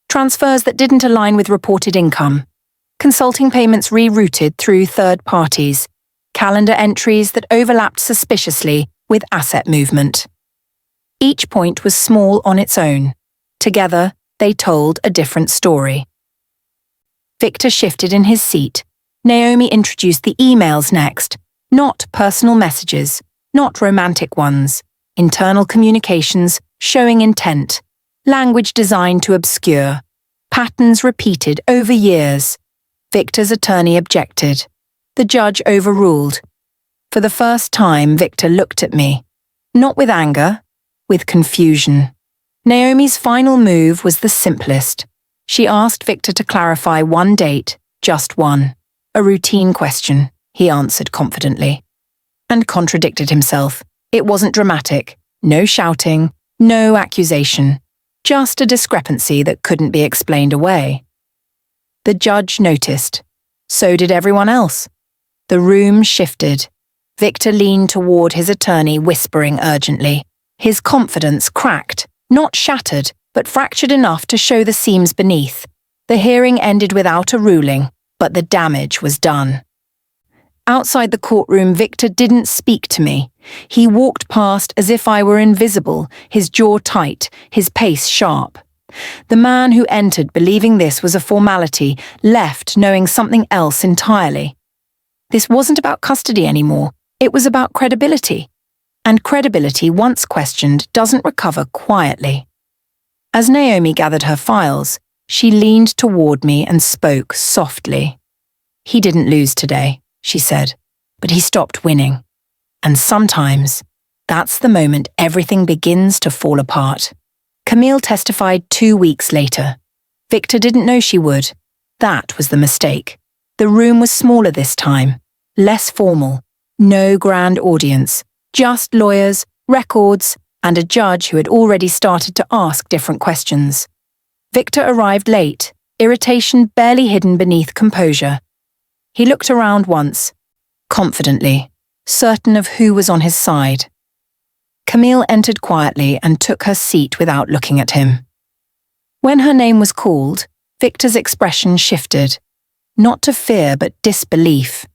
Transfers that didn't align with reported income. Consulting payments rerouted through third parties. Calendar entries that overlapped suspiciously with asset movement. Each point was small on its own. Together, they told a different story. Victor shifted in his seat. Naomi introduced the emails next. Not personal messages, not romantic ones. Internal communications showing intent. Language designed to obscure. Patterns repeated over years. Victor's attorney objected. The judge overruled. For the first time, Victor looked at me. Not with anger, with confusion. Naomi's final move was the simplest. She asked Victor to clarify one date, just one. A routine question, he answered confidently. And contradicted himself. It wasn't dramatic. No shouting, no accusation. Just a discrepancy that couldn't be explained away. The judge noticed. So did everyone else. The room shifted. Victor leaned toward his attorney, whispering urgently. His confidence cracked, not shattered, but fractured enough to show the seams beneath. The hearing ended without a ruling, but the damage was done. Outside the courtroom, Victor didn't speak to me. He walked past as if I were invisible, his jaw tight, his pace sharp. The man who entered believing this was a formality left knowing something else entirely. This wasn't about custody anymore. It was about credibility. And credibility, once questioned, doesn't recover quietly. As Naomi gathered her files, she leaned toward me and spoke softly. He didn't lose today, she said, but he stopped winning. And sometimes, that's the moment everything begins to fall apart. Camille testified 2 weeks later. Victor didn't know she would. That was the mistake. The room was smaller this time, less formal, no grand audience, just lawyers, records, and a judge who had already started to ask different questions. Victor arrived late, irritation barely hidden beneath composure. He looked around once, confidently, certain of who was on his side. Camille entered quietly and took her seat without looking at him. When her name was called, Victor's expression shifted, not to fear but disbelief.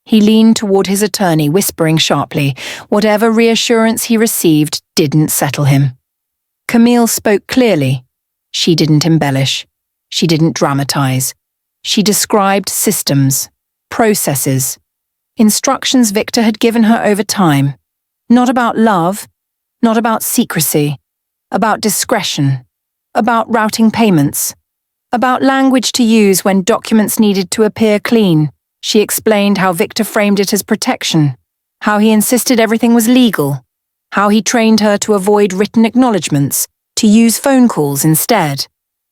He leaned toward his attorney, whispering sharply. Whatever reassurance he received didn't settle him. Camille spoke clearly. She didn't embellish. She didn't dramatize. She described systems, processes, instructions Victor had given her over time. Not about love, not about secrecy, about discretion, about routing payments, about language to use when documents needed to appear clean. She explained how Victor framed it as protection, how he insisted everything was legal, how he trained her to avoid written acknowledgements, to use phone calls instead,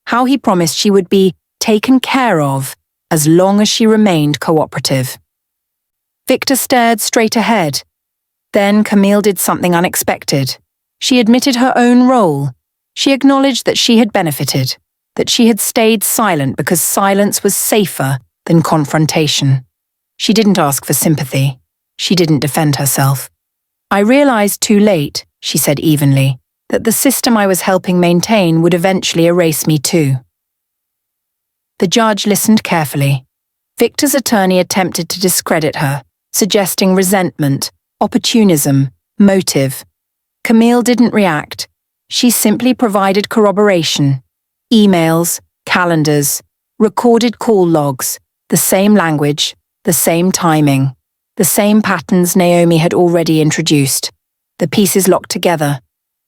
how he promised she would be taken care of as long as she remained cooperative. Victor stared straight ahead. Then Camille did something unexpected. She admitted her own role. She acknowledged that she had benefited, that she had stayed silent because silence was safer than confrontation. She didn't ask for sympathy. She didn't defend herself. I realized too late, she said evenly, that the system I was helping maintain would eventually erase me too. The judge listened carefully. Victor's attorney attempted to discredit her, suggesting resentment, opportunism, motive. Camille didn't react. She simply provided corroboration. Emails, calendars, recorded call logs, the same language, the same timing, the same patterns Naomi had already introduced. The pieces locked together.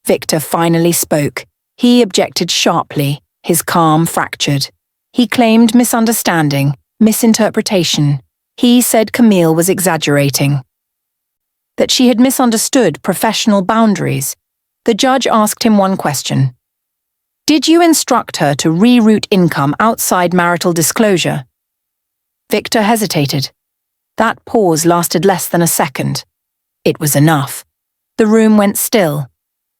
Victor finally spoke. He objected sharply, his calm fractured. He claimed misunderstanding, misinterpretation. He said Camille was exaggerating, that she had misunderstood professional boundaries. The judge asked him one question. Did you instruct her to reroute income outside marital disclosure? Victor hesitated. That pause lasted less than a second. It was enough. The room went still.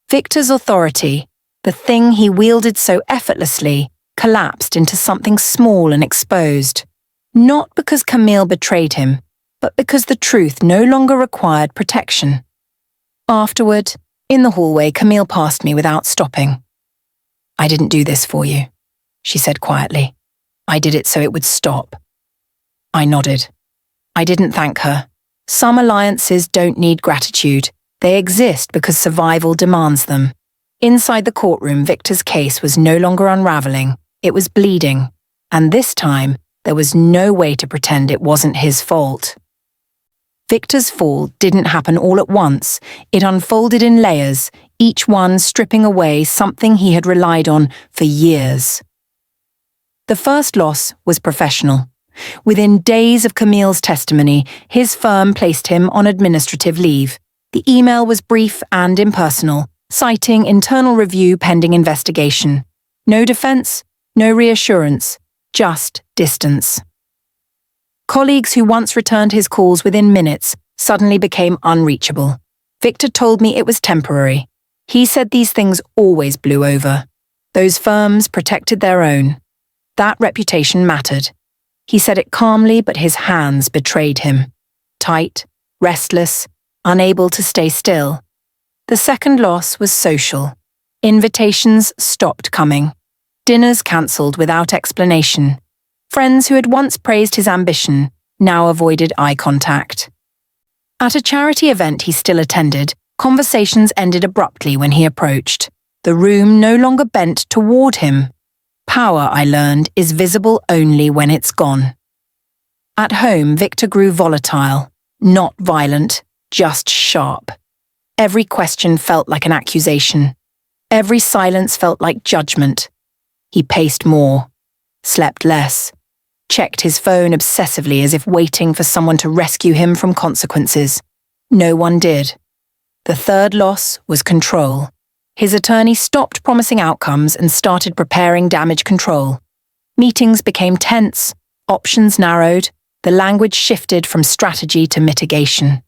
Victor's authority, the thing he wielded so effortlessly, collapsed into something small and exposed. Not because Camille betrayed him, but because the truth no longer required protection. Afterward, in the hallway, Camille passed me without stopping. I didn't do this for you, she said quietly. I did it so it would stop. I nodded. I didn't thank her. Some alliances don't need gratitude. They exist because survival demands them. Inside the courtroom, Victor's case was no longer unraveling. It was bleeding. And this time, there was no way to pretend it wasn't his fault. Victor's fall didn't happen all at once. It unfolded in layers, each one stripping away something he had relied on for years. The first loss was professional. Within days of Camille's testimony, his firm placed him on administrative leave. The email was brief and impersonal, citing internal review pending investigation. No defense, no reassurance, just distance. Colleagues who once returned his calls within minutes suddenly became unreachable. Victor told me it was temporary. He said these things always blew over. Those firms protected their own. That reputation mattered. He said it calmly, but his hands betrayed him. Tight, restless, unable to stay still. The second loss was social. Invitations stopped coming. Dinners cancelled without explanation. Friends who had once praised his ambition now avoided eye contact. At a charity event he still attended, conversations ended abruptly when he approached. The room no longer bent toward him. Power, I learned, is visible only when it's gone. At home, Victor grew volatile, not violent, just sharp. Every question felt like an accusation. Every silence felt like judgment. He paced more, slept less, checked his phone obsessively as if waiting for someone to rescue him from consequences. No one did. The third loss was control. His attorney stopped promising outcomes and started preparing damage control. Meetings became tense, options narrowed, the language shifted from strategy to mitigation.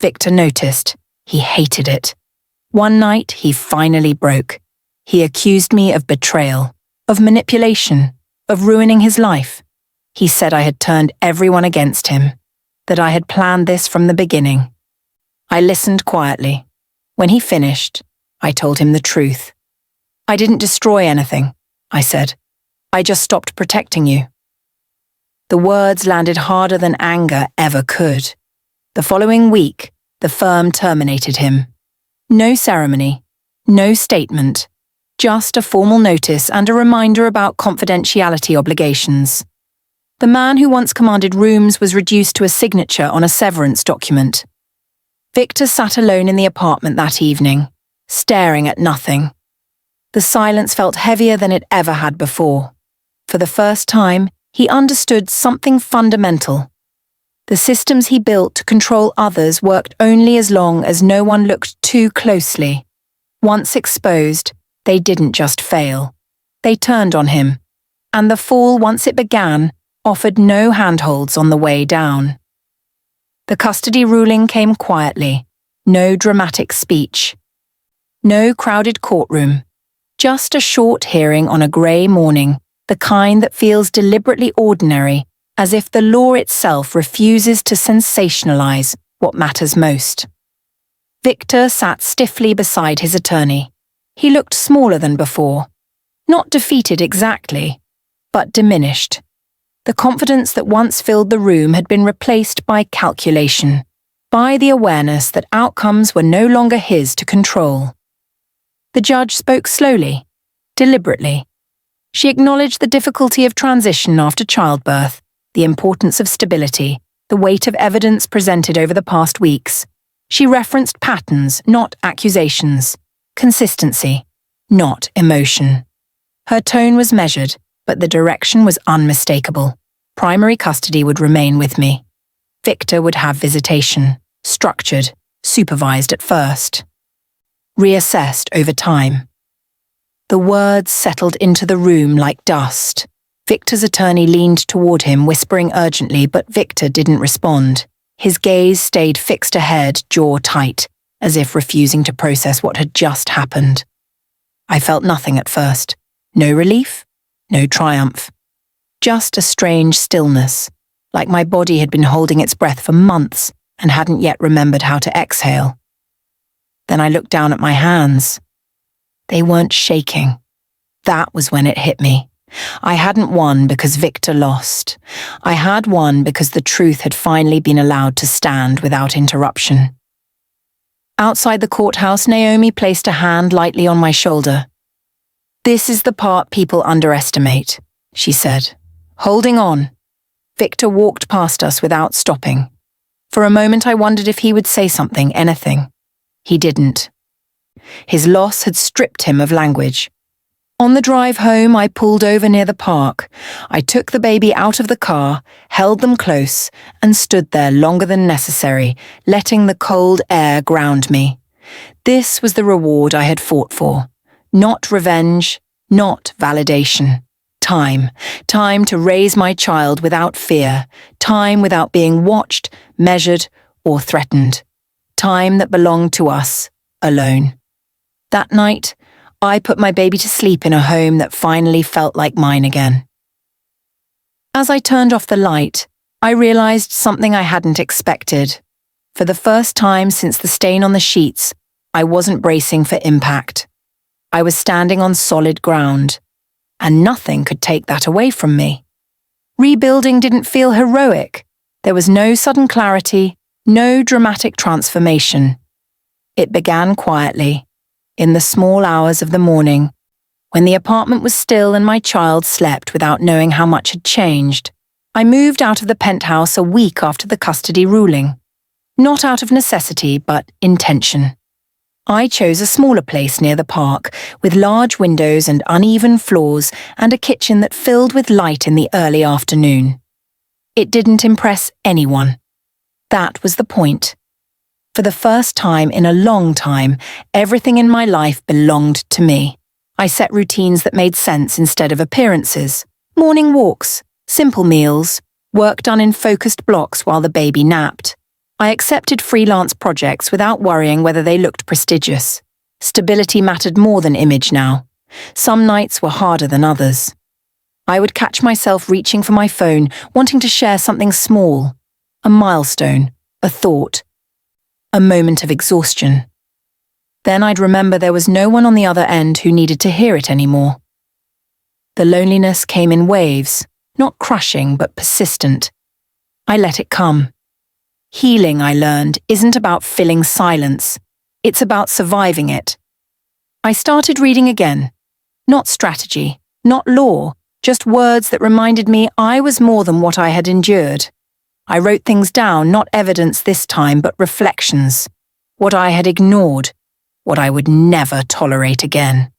Victor noticed. He hated it. One night, he finally broke. He accused me of betrayal, of manipulation, of ruining his life. He said I had turned everyone against him, that I had planned this from the beginning. I listened quietly. When he finished, I told him the truth. I didn't destroy anything, I said. I just stopped protecting you. The words landed harder than anger ever could. The following week, the firm terminated him. No ceremony, No statement, just a formal notice and a reminder about confidentiality obligations. The man who once commanded rooms was reduced to a signature on a severance document. Victor sat alone in the apartment that evening, staring at nothing. The silence felt heavier than it ever had before. For the first time, he understood something fundamental. The systems he built to control others worked only as long as no one looked too closely. Once exposed, they didn't just fail. They turned on him. And the fall, once it began, offered no handholds on the way down. The custody ruling came quietly, no dramatic speech. No crowded courtroom, just a short hearing on a grey morning, the kind that feels deliberately ordinary, as if the law itself refuses to sensationalize what matters most. Victor sat stiffly beside his attorney. He looked smaller than before, not defeated exactly, but diminished. The confidence that once filled the room had been replaced by calculation, by the awareness that outcomes were no longer his to control. The judge spoke slowly, deliberately. She acknowledged the difficulty of transition after childbirth, the importance of stability, the weight of evidence presented over the past weeks. She referenced patterns, not accusations, consistency, not emotion. Her tone was measured, but the direction was unmistakable. Primary custody would remain with me. Victor would have visitation, structured, supervised at first. Reassessed over time. The words settled into the room like dust. Victor's attorney leaned toward him, whispering urgently, but Victor didn't respond. His gaze stayed fixed ahead, jaw tight, as if refusing to process what had just happened. I felt nothing at first. No relief, no triumph. Just a strange stillness, like my body had been holding its breath for months and hadn't yet remembered how to exhale. Then I looked down at my hands. They weren't shaking. That was when it hit me. I hadn't won because Victor lost. I had won because the truth had finally been allowed to stand without interruption. Outside the courthouse, Naomi placed a hand lightly on my shoulder. "This is the part people underestimate," she said. "Holding on." Victor walked past us without stopping. For a moment I wondered if he would say something, anything. He didn't. His loss had stripped him of language. On the drive home, I pulled over near the park. I took the baby out of the car, held them close, and stood there longer than necessary, letting the cold air ground me. This was the reward I had fought for. Not revenge, not validation. Time. Time to raise my child without fear. Time without being watched, measured, or threatened. Time that belonged to us, alone. That night, I put my baby to sleep in a home that finally felt like mine again. As I turned off the light, I realized something I hadn't expected. For the first time since the stain on the sheets, I wasn't bracing for impact. I was standing on solid ground, and nothing could take that away from me. Rebuilding didn't feel heroic. There was no sudden clarity, no dramatic transformation. It began quietly, in the small hours of the morning, when the apartment was still and my child slept without knowing how much had changed. I moved out of the penthouse a week after the custody ruling. Not out of necessity, but intention. I chose a smaller place near the park, with large windows and uneven floors and a kitchen that filled with light in the early afternoon. It didn't impress anyone. That was the point. For the first time in a long time, everything in my life belonged to me. I set routines that made sense instead of appearances. Morning walks, simple meals, work done in focused blocks while the baby napped. I accepted freelance projects without worrying whether they looked prestigious. Stability mattered more than image now. Some nights were harder than others. I would catch myself reaching for my phone, wanting to share something small. A milestone, a thought. A moment of exhaustion. Then I'd remember there was no one on the other end who needed to hear it anymore. The loneliness came in waves, not crushing but persistent. I let it come. Healing, I learned, isn't about filling silence. It's about surviving it. I started reading again. Not strategy, not law, just words that reminded me I was more than what I had endured. I wrote things down, not evidence this time, but reflections. What I had ignored, what I would never tolerate again.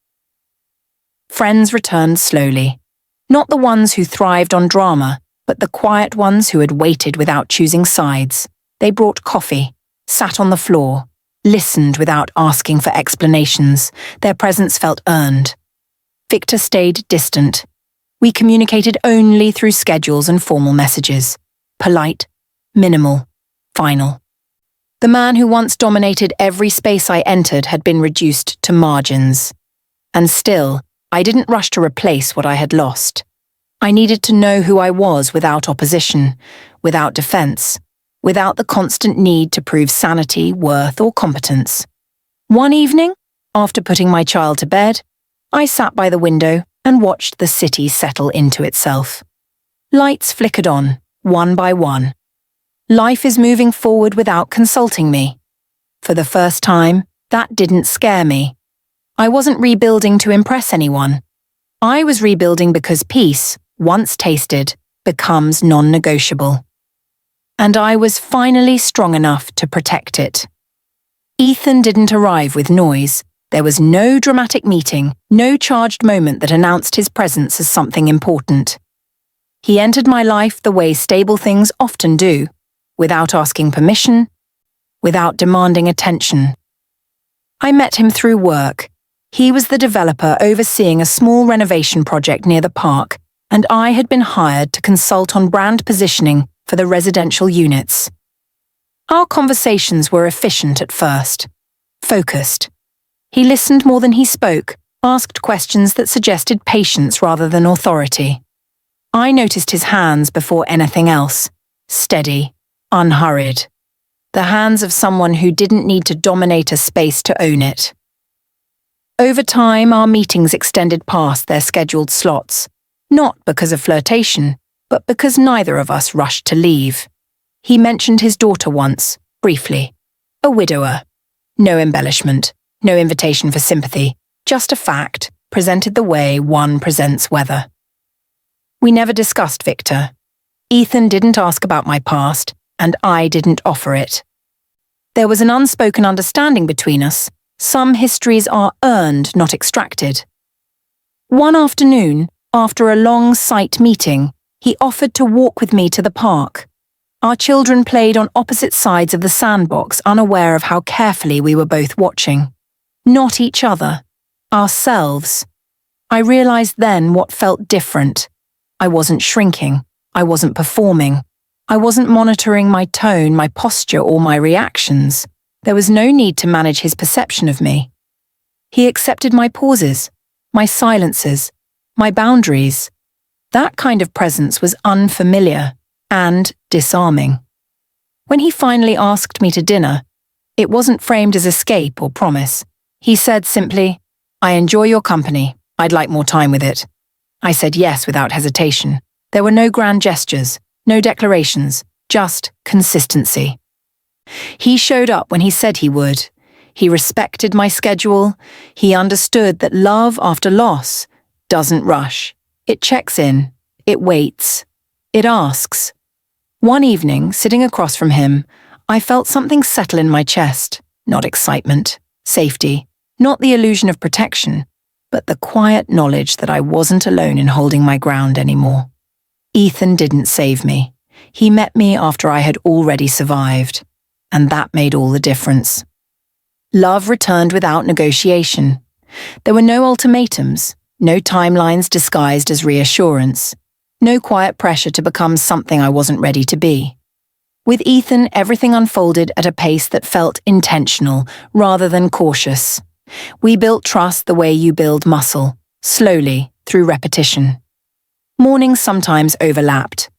Friends returned slowly. Not the ones who thrived on drama, but the quiet ones who had waited without choosing sides. They brought coffee, sat on the floor, listened without asking for explanations. Their presence felt earned. Victor stayed distant. We communicated only through schedules and formal messages. Polite, minimal, final. The man who once dominated every space I entered had been reduced to margins. And still, I didn't rush to replace what I had lost. I needed to know who I was without opposition, without defense, without the constant need to prove sanity, worth, or competence. One evening, after putting my child to bed, I sat by the window and watched the city settle into itself. Lights flickered on, one by one. Life is moving forward without consulting me. For the first time, that didn't scare me. I wasn't rebuilding to impress anyone. I was rebuilding because peace, once tasted, becomes non-negotiable. And I was finally strong enough to protect it. Ethan didn't arrive with noise. There was no dramatic meeting, no charged moment that announced his presence as something important. He entered my life the way stable things often do, without asking permission, without demanding attention. I met him through work. He was the developer overseeing a small renovation project near the park, and I had been hired to consult on brand positioning for the residential units. Our conversations were efficient at first, focused. He listened more than he spoke, asked questions that suggested patience rather than authority. I noticed his hands before anything else, steady, unhurried. The hands of someone who didn't need to dominate a space to own it. Over time, our meetings extended past their scheduled slots, not because of flirtation, but because neither of us rushed to leave. He mentioned his daughter once, briefly. A widower. No embellishment, no invitation for sympathy, just a fact, presented the way one presents weather. We never discussed Victor. Ethan didn't ask about my past, and I didn't offer it. There was an unspoken understanding between us. Some histories are earned, not extracted. One afternoon, after a long site meeting, he offered to walk with me to the park. Our children played on opposite sides of the sandbox, unaware of how carefully we were both watching. Not each other, ourselves. I realized then what felt different. I wasn't shrinking. I wasn't performing. I wasn't monitoring my tone, my posture, or my reactions. There was no need to manage his perception of me. He accepted my pauses, my silences, my boundaries. That kind of presence was unfamiliar and disarming. When he finally asked me to dinner, it wasn't framed as escape or promise. He said simply, "I enjoy your company. I'd like more time with it." I said yes without hesitation. There were no grand gestures, no declarations, just consistency. He showed up when he said he would. He respected my schedule. He understood that love after loss doesn't rush. It checks in. It waits. It asks. One evening, sitting across from him, I felt something settle in my chest. Not excitement, safety, not the illusion of protection, but the quiet knowledge that I wasn't alone in holding my ground anymore. Ethan didn't save me. He met me after I had already survived, and that made all the difference. Love returned without negotiation. There were no ultimatums, no timelines disguised as reassurance, no quiet pressure to become something I wasn't ready to be. With Ethan, everything unfolded at a pace that felt intentional rather than cautious. We built trust the way you build muscle, slowly, through repetition. Mornings sometimes overlapped.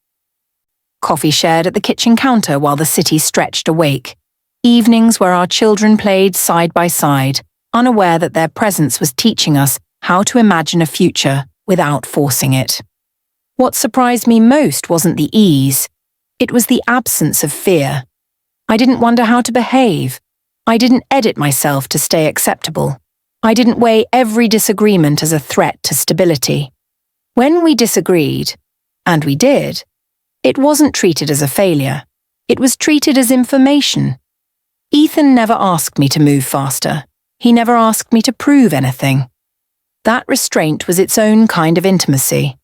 Coffee shared at the kitchen counter while the city stretched awake. Evenings where our children played side by side, unaware that their presence was teaching us how to imagine a future without forcing it. What surprised me most wasn't the ease. It was the absence of fear. I didn't wonder how to behave. I didn't edit myself to stay acceptable. I didn't weigh every disagreement as a threat to stability. When we disagreed, and we did, it wasn't treated as a failure. It was treated as information. Ethan never asked me to move faster. He never asked me to prove anything. That restraint was its own kind of intimacy.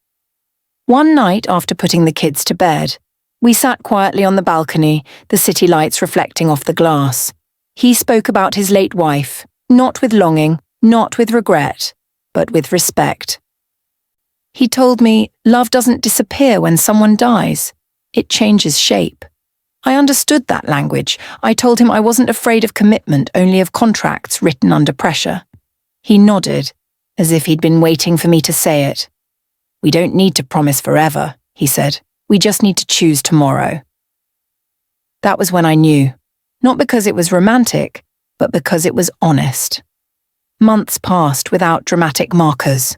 One night after putting the kids to bed, we sat quietly on the balcony, the city lights reflecting off the glass. He spoke about his late wife, not with longing, not with regret, but with respect. He told me love doesn't disappear when someone dies. It changes shape. I understood that language. I told him I wasn't afraid of commitment, only of contracts written under pressure. He nodded, as if he'd been waiting for me to say it. "We don't need to promise forever," he said. "We just need to choose tomorrow." That was when I knew, not because it was romantic, but because it was honest. Months passed without dramatic markers.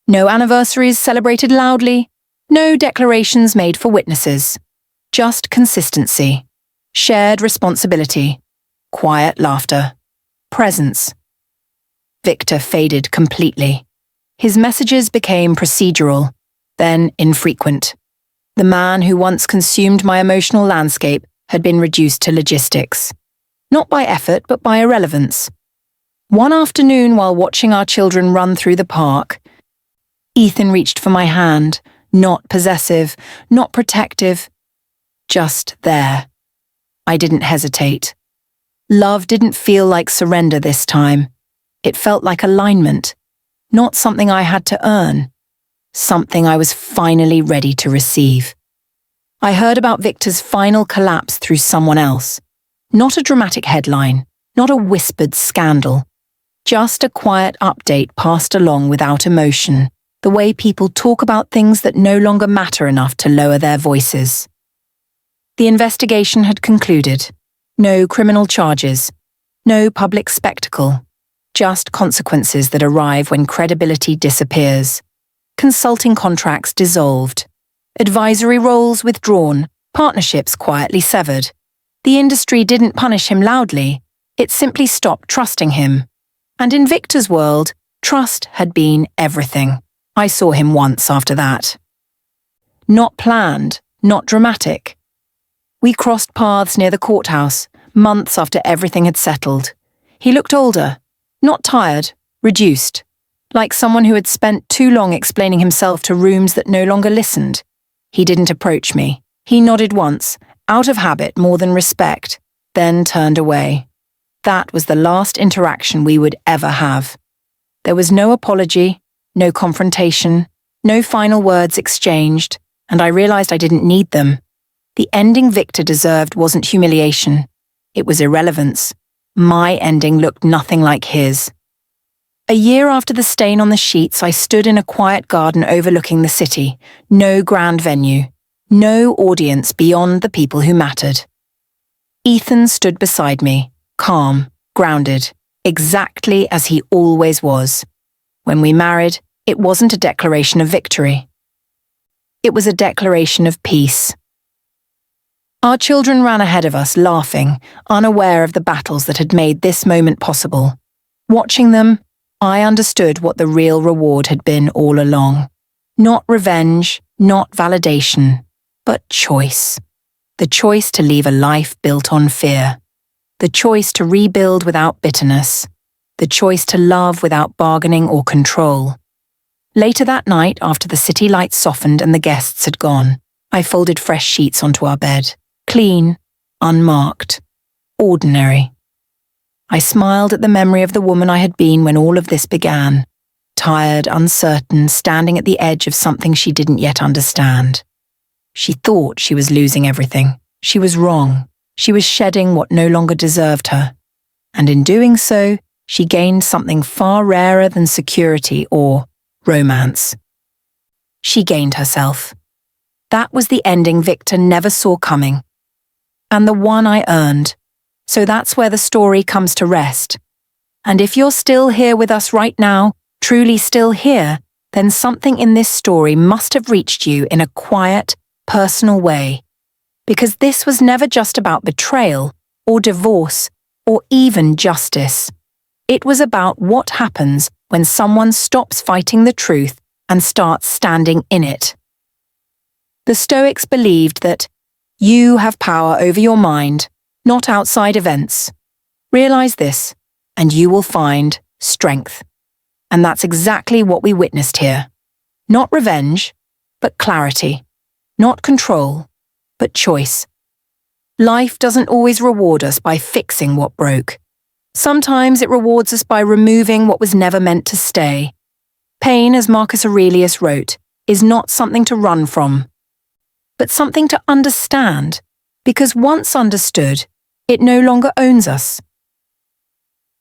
No anniversaries celebrated loudly, no declarations made for witnesses. Just consistency, shared responsibility, quiet laughter, presence. Victor faded completely. His messages became procedural, then infrequent. The man who once consumed my emotional landscape had been reduced to logistics. Not by effort, but by irrelevance. One afternoon, while watching our children run through the park, Ethan reached for my hand, not possessive, not protective, just there. I didn't hesitate. Love didn't feel like surrender this time. It felt like alignment, not something I had to earn, something I was finally ready to receive. I heard about Victor's final collapse through someone else. Not a dramatic headline, not a whispered scandal, just a quiet update passed along without emotion, the way people talk about things that no longer matter enough to lower their voices. The investigation had concluded. No criminal charges, no public spectacle, just consequences that arrive when credibility disappears. Consulting contracts dissolved, advisory roles withdrawn, partnerships quietly severed. The industry didn't punish him loudly, it simply stopped trusting him. And in Victor's world, trust had been everything. I saw him once after that. Not planned, not dramatic. We crossed paths near the courthouse, months after everything had settled. He looked older, not tired, reduced, like someone who had spent too long explaining himself to rooms that no longer listened. He didn't approach me. He nodded once, out of habit more than respect, then turned away. That was the last interaction we would ever have. There was no apology, no confrontation, no final words exchanged, and I realized I didn't need them. The ending Victor deserved wasn't humiliation. It was irrelevance. My ending looked nothing like his. A year after the stain on the sheets, I stood in a quiet garden overlooking the city. No grand venue. No audience beyond the people who mattered. Ethan stood beside me, calm, grounded, exactly as he always was. When we married, it wasn't a declaration of victory. It was a declaration of peace. Our children ran ahead of us, laughing, unaware of the battles that had made this moment possible. Watching them, I understood what the real reward had been all along. Not revenge, not validation, but choice. The choice to leave a life built on fear. The choice to rebuild without bitterness. The choice to love without bargaining or control. Later that night, after the city lights softened and the guests had gone, I folded fresh sheets onto our bed. Clean, unmarked, ordinary. I smiled at the memory of the woman I had been when all of this began. Tired, uncertain, standing at the edge of something she didn't yet understand. She thought she was losing everything. She was wrong. She was shedding what no longer deserved her. And in doing so, she gained something far rarer than security or romance. She gained herself. That was the ending Victor never saw coming. And the one I earned. So that's where the story comes to rest. And if you're still here with us right now, truly still here, then something in this story must have reached you in a quiet, personal way. Because this was never just about betrayal, or divorce, or even justice. It was about what happens when someone stops fighting the truth and starts standing in it. The Stoics believed that you have power over your mind, not outside events. Realize this, and you will find strength. And that's exactly what we witnessed here. Not revenge, but clarity. Not control, but choice. Life doesn't always reward us by fixing what broke. Sometimes it rewards us by removing what was never meant to stay. Pain, as Marcus Aurelius wrote, is not something to run from, but something to understand, because once understood, it no longer owns us.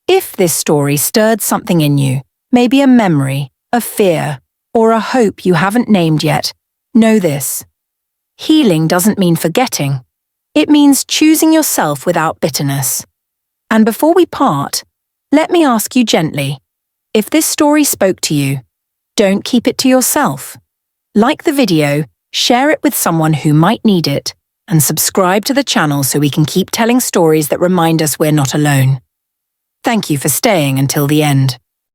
If this story stirred something in you, maybe a memory, a fear, or a hope you haven't named yet, know this. Healing doesn't mean forgetting. It means choosing yourself without bitterness. And before we part, let me ask you gently, if this story spoke to you, don't keep it to yourself. Like the video, share it with someone who might need it, and subscribe to the channel so we can keep telling stories that remind us we're not alone. Thank you for staying until the end.